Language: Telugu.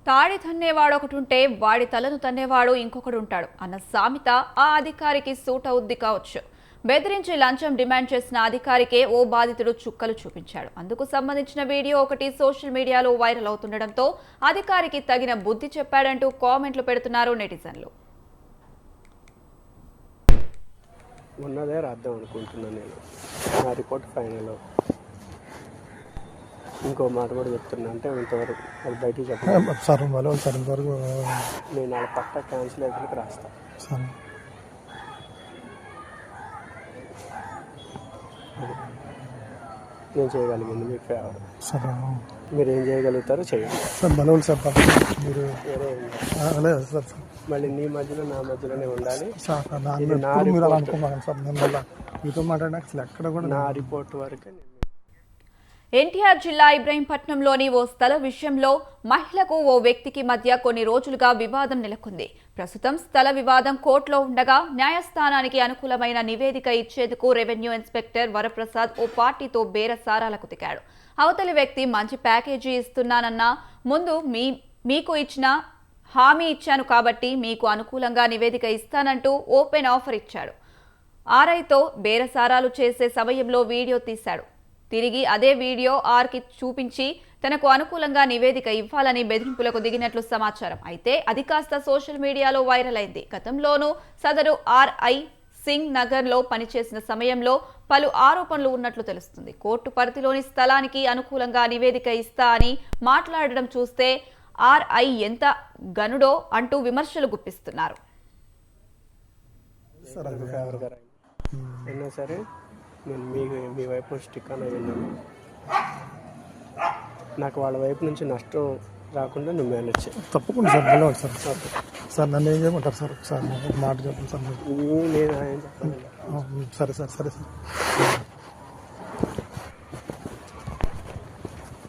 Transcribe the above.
తాడి తన్నేవాడు ఒకటుంటే వాడి తలను తన్నేవాడు ఇంకొకడు ఉంటాడు అన్న సామెత ఆ అధికారికి సూట్ అవుద్ది కావచ్చు. బెదిరించి లంచం డిమాండ్ చేసిన అధికారికే ఓ బాధితుడు చుక్కలు చూపించాడు. అందుకు సంబంధించిన వీడియో ఒకటి సోషల్ మీడియాలో వైరల్ అవుతుండటంతో అధికారికి తగిన బుద్ధి చెప్పాడంటూ కామెంట్లు పెడుతున్నారు నెటిజన్లు. ఉన్నదే రాద్దాం అనుకుంటున్నాను నేను. నా రిపోర్ట్ ఫైనల్. ఇంకో మాట కూడా చెప్తున్నా, అంటే ఇంతవరకు అది బయటికి చెప్పాను సార్. సార్ ఇంతవరకు నేను వాళ్ళ పట్ట క్యాన్సిల్ అయిపోయినాక రాస్తాను సార్. నేను చేయగలిగింది మీకు ఫేవర్. సార్ మీరు ఏం చేయగలుగుతారో చేయండి సార్. బలవులు సార్ మీరు లేదు సార్. మళ్ళీ నీ మధ్యలో నా మధ్యలోనే ఉండాలి సార్. మీరు అలా అనుకున్నాను సార్. నేను మళ్ళీ మీతో మాట్లాడినా అసలు ఎక్కడ కూడా నా రిపోర్ట్ వరకే. ఎన్టీఆర్ జిల్లా ఇబ్రహీంపట్నంలోని ఓ స్థల విషయంలో మహిళకు ఓ వ్యక్తికి మధ్య కొన్ని రోజులుగా వివాదం నెలకొంది. ప్రస్తుతం స్థల వివాదం కోర్టులో ఉండగా న్యాయస్థానానికి అనుకూలమైన నివేదిక ఇచ్చేందుకు రెవెన్యూ ఇన్స్పెక్టర్ వరప్రసాద్ ఓ పార్టీతో బేరసారాలకు దిగాడు. అవతలి వ్యక్తి మంచి ప్యాకేజీ ఇస్తున్నానన్నా, ముందు మీకు ఇచ్చిన హామీ ఇచ్చాను కాబట్టి మీకు అనుకూలంగా నివేదిక ఇస్తానంటూ ఓపెన్ ఆఫర్ ఇచ్చాడు. ఆర్ఐతో బేరసారాలు చేసే సమయంలో వీడియో తీశాడు. తిరిగి అదే వీడియో ఆర్కి చూపించి తనకు అనుకూలంగా నివేదిక ఇవ్వాలని బెదిరింపులకు దిగినట్లు సమాచారం. అయితే అది కాస్త సోషల్ మీడియాలో వైరల్ అయింది. గతంలోనూ సదరు ఆర్ఐ సింగ్ నగర్లో పనిచేసిన సమయంలో పలు ఆరోపణలు ఉన్నట్లు తెలుస్తుంది. కోర్టు పరిధిలోని స్థలానికి అనుకూలంగా నివేదిక ఇస్తా అని మాట్లాడడం చూస్తే ఆర్ఐ ఎంత గనుడో అంటూ విమర్శలు గుప్పిస్తున్నారు. సరే, నేను మీ వైపు స్టిక్ అని విన్నాను. నాకు వాళ్ళ వైపు నుంచి నష్టం రాకుండా నువ్వు మేనేజ్ చేయి. తప్పకుండా సార్. బలవాలి సార్. సార్ నన్ను ఏం చేయమంటారు సార్? ఒకసారి మాట చెప్పండి సార్. నేను ఏం చెప్పాలి? సరే సార్.